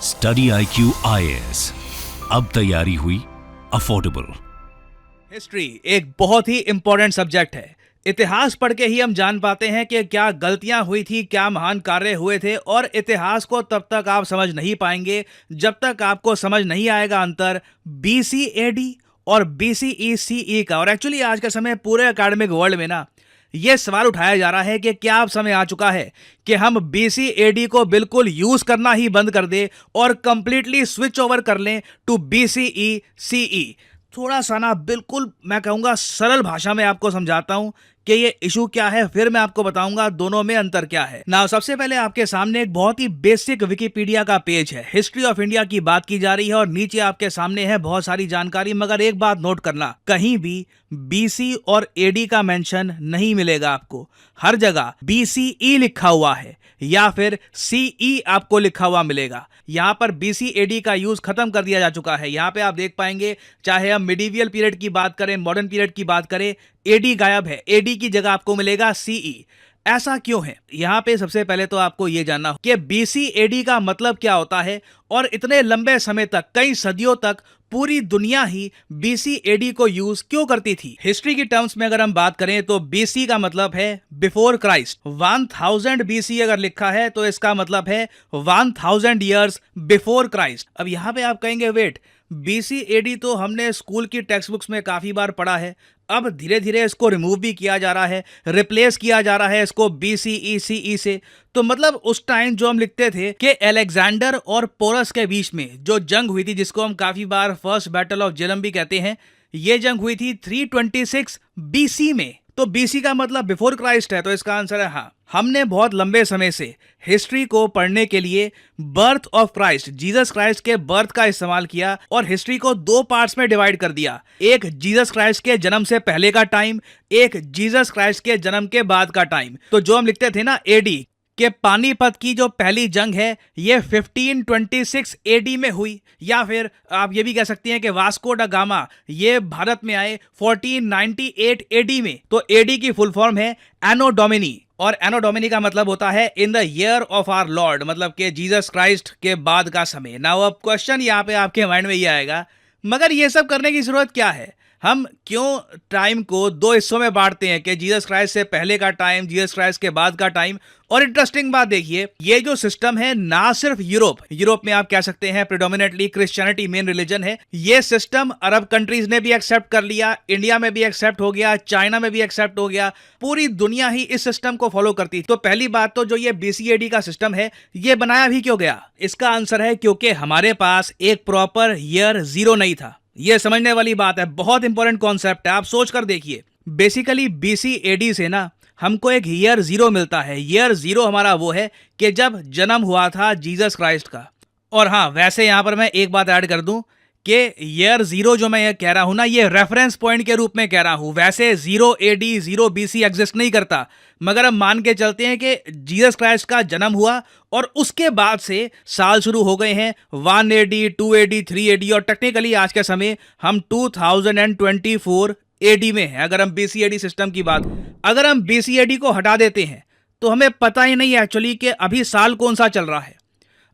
Study IQ IAS, अब तैयारी हुई अफोर्डेबल। हिस्ट्री एक बहुत ही इंपॉर्टेंट सब्जेक्ट है। इतिहास पढ़ के ही हम जान पाते हैं कि क्या गलतियां हुई थी, क्या महान कार्य हुए थे। और इतिहास को तब तक आप समझ नहीं पाएंगे जब तक आपको समझ नहीं आएगा अंतर BC AD और BCE CE का। और एक्चुअली आज के समय पूरे एकेडमिक वर्ल्ड में ना यह सवाल उठाया जा रहा है कि क्या अब समय आ चुका है कि हम BC AD को बिल्कुल यूज करना ही बंद कर दें और कंप्लीटली स्विच ओवर कर लें टू BCE CE। थोड़ा सा ना बिल्कुल मैं कहूंगा सरल भाषा में आपको समझाता हूं कि ये इशू क्या है, फिर मैं आपको बताऊंगा दोनों में अंतर क्या है। ना सबसे पहले आपके सामने एक बहुत ही बेसिक विकिपीडिया का पेज है, हिस्ट्री ऑफ इंडिया की बात की जा रही है और नीचे आपके सामने है बहुत सारी जानकारी। मगर एक बात नोट करना, कहीं भी BC और AD का मेंशन नहीं मिलेगा आपको। हर जगह BCE लिखा हुआ है या फिर CE आपको लिखा हुआ मिलेगा। यहां पर BC AD का यूज खत्म कर दिया जा चुका है। यहां पे आप देख पाएंगे, चाहे हम मिडिवियल पीरियड की बात करें, मॉडर्न पीरियड की बात करें, AD गायब है। AD की जगह आपको मिलेगा CE। ऐसा क्यों है? यहां पे सबसे पहले तो आपको यह जानना हो कि BC AD का मतलब क्या होता है और इतने लंबे समय तक, कई सदियों तक पूरी दुनिया ही BC AD को यूज क्यों करती थी। हिस्ट्री की टर्म्स में अगर हम बात करें तो BC का मतलब है बिफोर क्राइस्ट। 1000 BC अगर लिखा है तो इसका मतलब है 1000 ईयर्स बिफोर क्राइस्ट। अब यहां पे आप कहेंगे वेट, BC AD तो हमने स्कूल की टेक्स्ट बुक्स में काफी बार पढ़ा है, अब धीरे धीरे इसको रिमूव भी किया जा रहा है, रिप्लेस किया जा रहा है इसको BCE CE से। तो मतलब उस टाइम जो हम लिखते थे कि अलेक्जेंडर और पोरस के बीच में जो जंग हुई थी, जिसको हम काफी बार फर्स्ट बैटल ऑफ जेलम भी कहते हैं, यह जंग हुई थी 326 BC में। तो BC का मतलब बिफोर क्राइस्ट है, तो इसका आंसर है हाँ। हमने बहुत लंबे समय से हिस्ट्री को पढ़ने के लिए birth of Christ, Jesus Christ के बर्थ का इस्तेमाल किया और हिस्ट्री को दो पार्ट्स में डिवाइड कर दिया। एक जीसस क्राइस्ट के जन्म से पहले का टाइम, एक जीसस क्राइस्ट के जन्म के बाद का टाइम। तो जो हम लिखते थे ना AD, कि पानीपत की जो पहली जंग है ये 1526 AD में हुई, या फिर आप ये भी कह सकते हैं कि वास्को डा गामा ये भारत में आए 1498 AD में। तो AD की फुल फॉर्म है एनो डोमिनी, और एनो डोमिनी का मतलब होता है in the year of our lord, मतलब कि जीसस क्राइस्ट के बाद का समय। नाउ अब क्वेश्चन यहाँ पे आपके माइंड में ये आएगा, मगर ये सब करने की जरूरत क्या है? हम क्यों टाइम को दो हिस्सों में बांटते हैं कि जीसस क्राइस्ट से पहले का टाइम, जीसस क्राइस्ट के बाद का टाइम? और इंटरेस्टिंग बात देखिए, ये जो सिस्टम है ना सिर्फ यूरोप में आप कह सकते हैं प्रेडोमिनेटली क्रिश्चियनिटी मेन रिलीजन है, ये सिस्टम अरब कंट्रीज ने भी एक्सेप्ट कर लिया, इंडिया में भी एक्सेप्ट हो गया, चाइना में भी एक्सेप्ट हो गया, पूरी दुनिया ही इस सिस्टम को फॉलो करती। तो पहली बात तो जो ये BC AD का सिस्टम है ये बनाया भी क्यों गया? इसका आंसर है क्योंकि हमारे पास एक प्रॉपर ईयर जीरो नहीं था। यह समझने वाली बात है, बहुत इंपॉर्टेंट कॉन्सेप्ट है, आप सोच कर देखिए। बेसिकली BC AD से ना हमको एक ईयर जीरो मिलता है। ईयर जीरो हमारा वो है कि जब जन्म हुआ था जीसस क्राइस्ट का। और हाँ, वैसे यहां पर मैं एक बात ऐड कर दूं कि ईयर जीरो जो मैं ये कह रहा हूं ना, ये रेफरेंस पॉइंट के रूप में कह रहा हूं। वैसे 0 AD 0 BC एग्जिस्ट नहीं करता, मगर हम मान के चलते हैं कि जीसस क्राइस्ट का जन्म हुआ और उसके बाद से साल शुरू हो गए हैं 1 AD 2 AD 3 AD, और टेक्निकली आज के समय हम 2024 AD में है। अगर हम BC AD सिस्टम की बात, अगर हम BC AD को हटा देते हैं तो हमें पता ही नहीं एक्चुअली कि अभी साल कौन सा चल रहा है।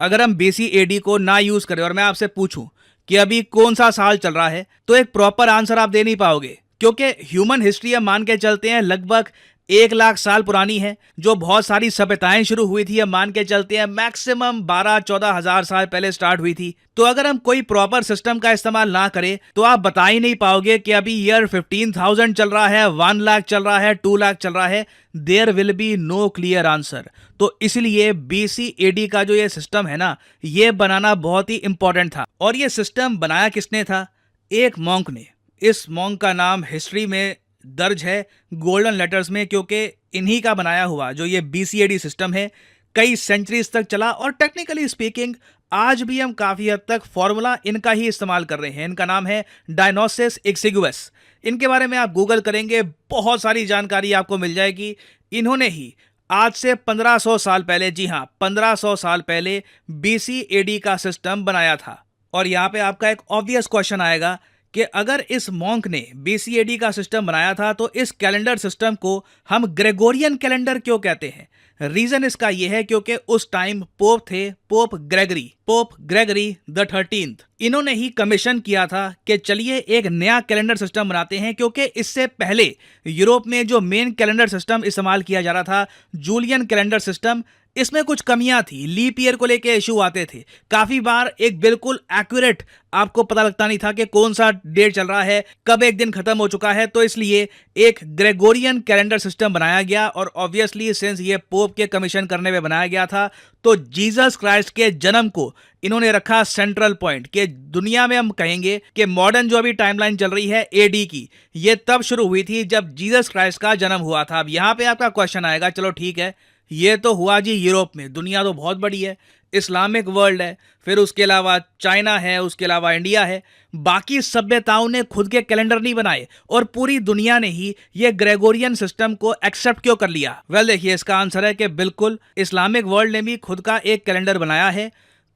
अगर हम BC AD को ना यूज करें और मैं आपसे पूछूं कि अभी कौन सा साल चल रहा है, तो एक प्रॉपर आंसर आप दे नहीं पाओगे, क्योंकि ह्यूमन हिस्ट्री हम मान के चलते हैं लगभग 1 लाख साल पुरानी है। जो बहुत सारी सभ्यताएं शुरू हुई थी, हम मान के चलते हैं मैक्सिमम 12-14 हजार साल पहले स्टार्ट हुई थी। तो अगर हम कोई प्रॉपर सिस्टम का इस्तेमाल ना करें तो आप बता ही नहीं पाओगे कि अभी ईयर 15,000 चल रहा है, 1 लाख चल रहा है, 2 लाख चल रहा है। There will be no clear answer. तो इसलिए BC AD का जो ये सिस्टम है ना, ये बनाना बहुत ही इंपॉर्टेंट था। और ये सिस्टम बनाया किसने था? एक मॉन्क ने। इस मॉन्क का नाम हिस्ट्री में दर्ज है गोल्डन लेटर्स में, क्योंकि इन्हीं का बनाया हुआ जो ये BC AD सिस्टम है कई सेंचुरीज तक चला। और टेक्निकली स्पीकिंग आज भी हम काफी हद तक फॉर्मूला इनका ही इस्तेमाल कर रहे हैं। इनका नाम है डायनोसिस एक्सिगुअस। इनके बारे में आप गूगल करेंगे, बहुत सारी जानकारी आपको मिल जाएगी। इन्होंने ही आज से 1500 साल पहले, जी हाँ 1500 साल पहले BC AD का सिस्टम बनाया था। और यहाँ पे आपका एक ऑब्वियस क्वेश्चन आएगा कि अगर इस मॉन्क ने BCAD का सिस्टम बनाया था तो इस कैलेंडर सिस्टम को हम ग्रेगोरियन कैलेंडर क्यों कहते हैं। रीजन इसका यह है क्योंकि उस टाइम पोप थे, पोप ग्रेगरी द 13th। इन्होंने ही कमीशन किया था कि चलिए एक नया कैलेंडर सिस्टम बनाते हैं, क्योंकि इससे पहले यूरोप में जो मेन कैलेंडर सिस्टम इस्तेमाल किया जा रहा था, जूलियन कैलेंडर सिस्टम, इसमें कुछ कमियां थी। लीप ईयर को लेके इशू आते थे, काफी बार एक बिल्कुल एक्यूरेट आपको पता लगता नहीं था कि कौन सा डेट चल रहा है, कब एक दिन खत्म हो चुका है। तो इसलिए एक ग्रेगोरियन कैलेंडर सिस्टम बनाया गया, और ऑब्वियसली सिंस ये पोप के कमीशन करने में बनाया गया था, तो जीसस क्राइस्ट के जन्म को इन्होंने रखा सेंट्रल पॉइंट। कि दुनिया में हम कहेंगे कि मॉडर्न जो अभी टाइमलाइन चल रही है AD की, ये तब शुरू हुई थी जब जीसस क्राइस्ट का जन्म हुआ था। अब यहां पे आपका क्वेश्चन आएगा, चलो ठीक है, ये तो हुआ जी यूरोप में, दुनिया तो बहुत बड़ी है, इस्लामिक वर्ल्ड है, फिर उसके अलावा चाइना है, उसके अलावा इंडिया है, बाकी सभ्यताओं ने खुद के कैलेंडर नहीं बनाए और पूरी दुनिया ने ही ये ग्रेगोरियन सिस्टम को एक्सेप्ट क्यों कर लिया। वेल देखिए, इसका आंसर है कि बिल्कुल इस्लामिक वर्ल्ड ने भी खुद का एक कैलेंडर बनाया है,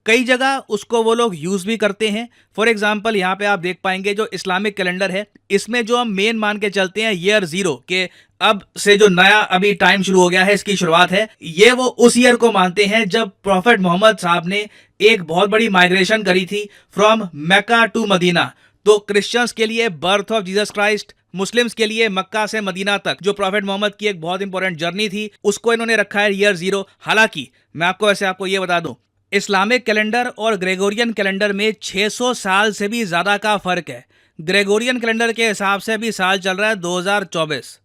कई जगह उसको वो लोग यूज भी करते हैं। फॉर एग्जाम्पल यहाँ पे आप देख पाएंगे जो इस्लामिक कैलेंडर है, इसमें जो हम मेन मान के चलते हैं ईयर 0 के, अब से जो नया अभी टाइम शुरू हो गया है, इसकी शुरुआत है, ये वो उस ईयर को मानते हैं जब प्रॉफेट मोहम्मद साहब ने एक बहुत बड़ी माइग्रेशन करी थी फ्रॉम मक्का टू मदीना। तो क्रिश्चियंस के लिए birth of Jesus Christ, Muslims के लिए मक्का से मदीना तक जो प्रॉफेट मोहम्मद की एक बहुत इंपॉर्टेंट जर्नी थी, उसको इन्होंने रखा है ईयर 0। हालांकि मैं आपको ये बता दूं, इस्लामिक कैलेंडर और ग्रेगोरियन कैलेंडर में 600 साल से भी ज्यादा का फर्क है। ग्रेगोरियन कैलेंडर के हिसाब से अभी साल चल रहा है 2024,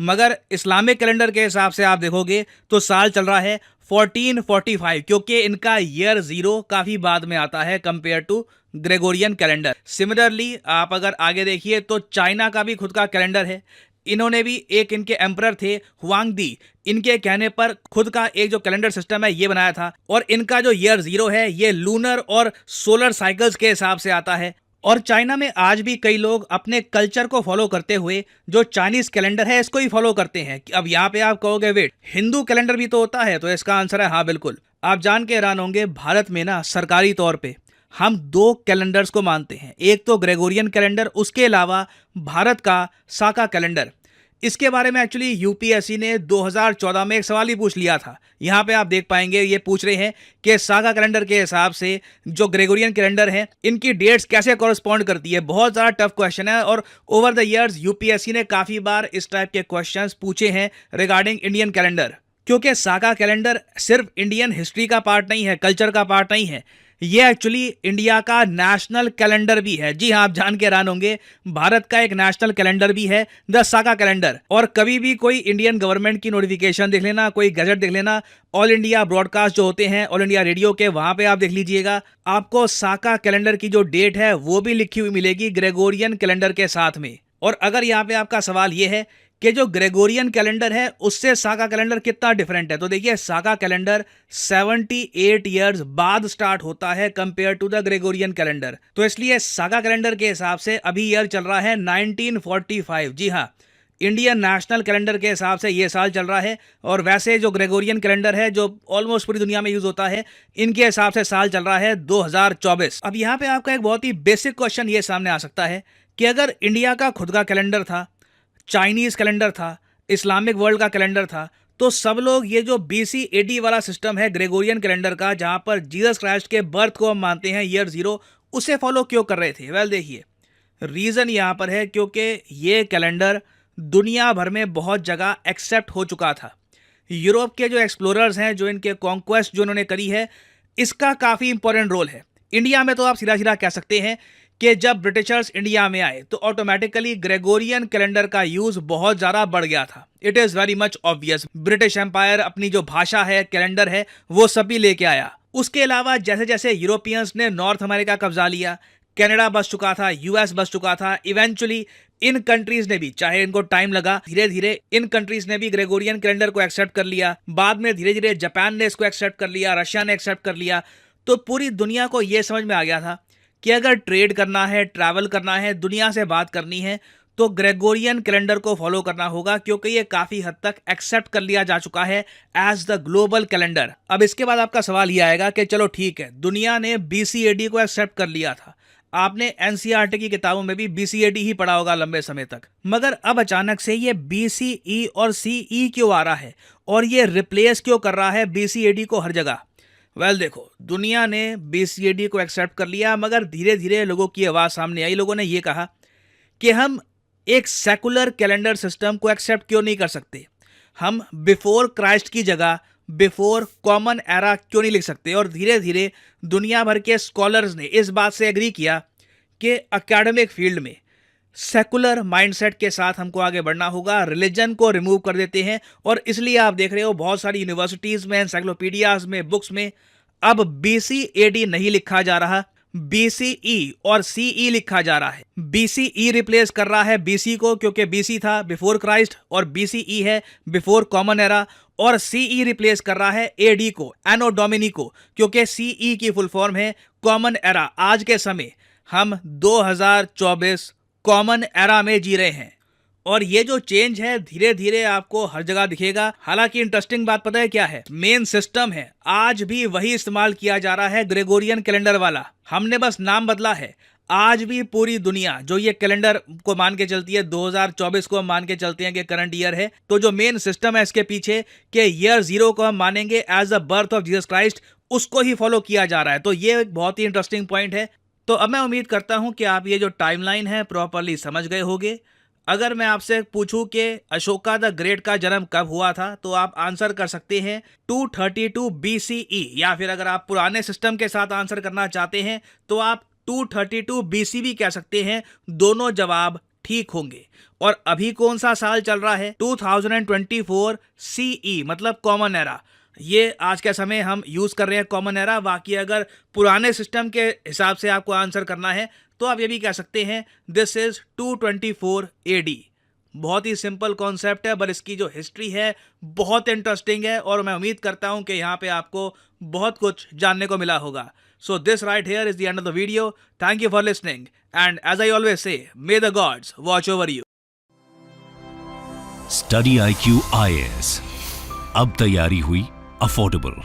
मगर इस्लामिक कैलेंडर के हिसाब से आप देखोगे तो साल चल रहा है 1445, क्योंकि इनका ईयर 0 काफी बाद में आता है compare to Gregorian calendar. Similarly आप अगर आगे देखिए तो चाइना का भी खुद का कैलेंडर है। इन्होंने भी एक, इनके एम्परर थे हुआंगदी, इनके कहने पर खुद का एक जो कैलेंडर सिस्टम है ये बनाया था, और इनका जो ईयर 0 है ये लूनर और सोलर साइकिल्स के हिसाब से आता है। और चाइना में आज भी कई लोग अपने कल्चर को फॉलो करते हुए जो चाइनीज कैलेंडर है इसको ही फॉलो करते हैं। अब यहाँ पे आप कहोगे वेट, हिंदू कैलेंडर भी तो होता है, तो इसका आंसर है हाँ बिल्कुल। आप जान के हैरान होंगे, भारत में ना सरकारी तौर पे हम 2 कैलेंडर्स को मानते हैं, एक तो ग्रेगोरियन कैलेंडर, उसके अलावा भारत का साका कैलेंडर। इसके बारे में एक्चुअली यूपीएससी ने 2014 में एक सवाल ही पूछ लिया था। यहाँ पे आप देख पाएंगे ये पूछ रहे हैं कि साका कैलेंडर के हिसाब से जो ग्रेगोरियन कैलेंडर है इनकी डेट्स कैसे कॉरेस्पॉन्ड करती है। बहुत ज़्यादा टफ क्वेश्चन है, और ओवर द इयर्स यूपीएससी ने काफ़ी बार इस टाइप के क्वेश्चंस पूछे हैं रिगार्डिंग इंडियन कैलेंडर, क्योंकि साका कैलेंडर सिर्फ इंडियन हिस्ट्री का पार्ट नहीं है, कल्चर का पार्ट नहीं है, ये एक्चुअली इंडिया का नेशनल कैलेंडर भी है। जी हाँ, आप जान के हैरान होंगे, भारत का एक नेशनल कैलेंडर भी है द साका कैलेंडर। और कभी भी कोई इंडियन गवर्नमेंट की नोटिफिकेशन देख लेना, कोई गजट देख लेना, ऑल इंडिया ब्रॉडकास्ट जो होते हैं ऑल इंडिया रेडियो के, वहां पे आप देख लीजिएगा, आपको साका कैलेंडर की जो डेट है वो भी लिखी हुई मिलेगी ग्रेगोरियन कैलेंडर के साथ में। और अगर यहाँ पे आपका सवाल ये है कि जो ग्रेगोरियन कैलेंडर है उससे साका कैलेंडर कितना डिफरेंट है, तो देखिए साका कैलेंडर 78 इयर्स बाद स्टार्ट होता है compare to the Gregorian calendar. तो इसलिए साका कैलेंडर के हिसाब से अभी ईयर चल रहा है 1945। जी हाँ, इंडियन नेशनल कैलेंडर के हिसाब से ये साल चल रहा है, और वैसे जो ग्रेगोरियन कैलेंडर है जो ऑलमोस्ट पूरी दुनिया में यूज होता है, इनके हिसाब से साल चल रहा है 2024। अब यहाँ पे आपका एक बहुत ही बेसिक क्वेश्चन ये सामने आ सकता है कि अगर इंडिया का खुद का कैलेंडर था, चाइनीज कैलेंडर था, इस्लामिक वर्ल्ड का कैलेंडर था, तो सब लोग ये जो BCAD वाला सिस्टम है ग्रेगोरियन कैलेंडर का, जहां पर जीसस क्राइस्ट के बर्थ को हम मानते हैं ईयर 0, उसे फॉलो क्यों कर रहे थे। वेल देखिए, रीजन यहां पर है क्योंकि ये कैलेंडर दुनिया भर में बहुत जगह एक्सेप्ट हो चुका था। यूरोप के जो एक्सप्लोरर्स हैं, जो इनके कॉन्क्वेस्ट जो उन्होंने करी है, इसका काफी इंपॉर्टेंट रोल है। इंडिया में तो आप सीधा सीधा कह सकते हैं कि जब ब्रिटिशर्स इंडिया में आए तो ऑटोमेटिकली ग्रेगोरियन कैलेंडर का यूज बहुत ज्यादा बढ़ गया था। It is very much obvious. British empire अपनी जो भाषा है, कैलेंडर है, वो सभी लेके आया। उसके अलावा जैसे जैसे यूरोपियंस ने नॉर्थ अमेरिका कब्जा लिया, कनाडा बस चुका था, यूएस बस चुका था, इवेंचुअली इन कंट्रीज ने भी, चाहे इनको टाइम लगा, धीरे धीरे इन कंट्रीज ने भी ग्रेगोरियन कैलेंडर को एक्सेप्ट कर लिया। बाद में धीरे धीरे जापान ने इसको एक्सेप्ट कर लिया, रशिया ने एक्सेप्ट कर लिया। तो पूरी दुनिया को यह समझ में आ गया था कि अगर ट्रेड करना है, ट्रैवल करना है, दुनिया से बात करनी है, तो ग्रेगोरियन कैलेंडर को फॉलो करना होगा, क्योंकि ये काफी हद तक एक्सेप्ट कर लिया जा चुका है एज द ग्लोबल कैलेंडर। अब इसके बाद आपका सवाल ये आएगा कि चलो ठीक है, दुनिया ने BCAD को एक्सेप्ट कर लिया था, आपने एनसीईआरटी की किताबों में भी बीसीएडी ही पढ़ा होगा लंबे समय तक, मगर अब अचानक से ये बीसीई और सीई क्यों आ रहा है और ये रिप्लेस क्यों कर रहा है बीसीएडी को हर जगह? देखो, दुनिया ने बीसीएडी को एक्सेप्ट कर लिया, मगर धीरे धीरे लोगों की आवाज सामने आई। लोगों ने ये कहा कि हम एक सेकुलर कैलेंडर सिस्टम को एक्सेप्ट क्यों नहीं कर सकते, हम बिफोर क्राइस्ट की जगह बिफोर कॉमन एरा क्यों नहीं लिख सकते। और धीरे धीरे दुनिया भर के स्कॉलर्स ने इस बात से एग्री किया कि एकेडमिक फील्ड में सेकुलर माइंडसेट के साथ हमको आगे बढ़ना होगा, रिलीजन को रिमूव कर देते हैं। और इसलिए आप देख रहे हो बहुत सारी यूनिवर्सिटीज में, एनसाइक्लोपीडियाज में, बुक्स में अब बीसीएडी नहीं लिखा जा रहा, बीसीई और सीई लिखा जा रहा है। बीसीई रिप्लेस कर रहा है बीसी को, क्योंकि बीसी था बिफोर क्राइस्ट और बीसीई है बिफोर कॉमन एरा, और सीई रिप्लेस कर रहा है एडी को, एनो डोमिनी को, क्योंकि सीई की फुल फॉर्म है कॉमन एरा। आज के समय हम 2024 कॉमन एरा में जी रहे हैं और ये जो चेंज है धीरे धीरे आपको हर जगह दिखेगा। हालांकि इंटरेस्टिंग बात पता है क्या है, मेन सिस्टम है आज भी वही इस्तेमाल किया जा रहा है, ग्रेगोरियन कैलेंडर वाला। हमने बस नाम बदला है। आज भी पूरी दुनिया जो ये कैलेंडर को मान के चलती है, 2024 को हम मान के चलते हैं कि करंट ईयर है, तो जो मेन सिस्टम है इसके पीछे कि ईयर 0 को हम मानेंगे as the birth of Jesus Christ, उसको ही फॉलो किया जा रहा है। तो ये एक बहुत ही इंटरेस्टिंग पॉइंट है। तो अब मैं उम्मीद करता हूं कि आप ये जो टाइमलाइन है प्रॉपरली समझ गए होंगे। अगर मैं आपसे पूछूं कि अशोका द ग्रेट का जन्म कब हुआ था, तो आप आंसर कर सकते हैं 232 बीसीई, या फिर अगर आप पुराने सिस्टम के साथ आंसर करना चाहते हैं तो आप 232 बीसी भी कह सकते हैं। दोनों जवाब ठीक होंगे। और अभी कौन सा साल चल रहा है? 2024 सीई, मतलब कॉमन एरा। ये आज के समय हम यूज कर रहे हैं कॉमन एरा। बाकी अगर पुराने सिस्टम के हिसाब से आपको आंसर करना है तो आप ये भी कह सकते हैं दिस इज 224 एडी। बहुत ही सिंपल कॉन्सेप्ट है, पर इसकी जो हिस्ट्री है बहुत इंटरेस्टिंग है और मैं उम्मीद करता हूं कि यहाँ पे आपको बहुत कुछ जानने को मिला होगा। So this right here is the end of the video. Thank you for listening and as I always say, may the gods watch over you. Study IQ IAS, अब तैयारी हुई अफोर्डेबल।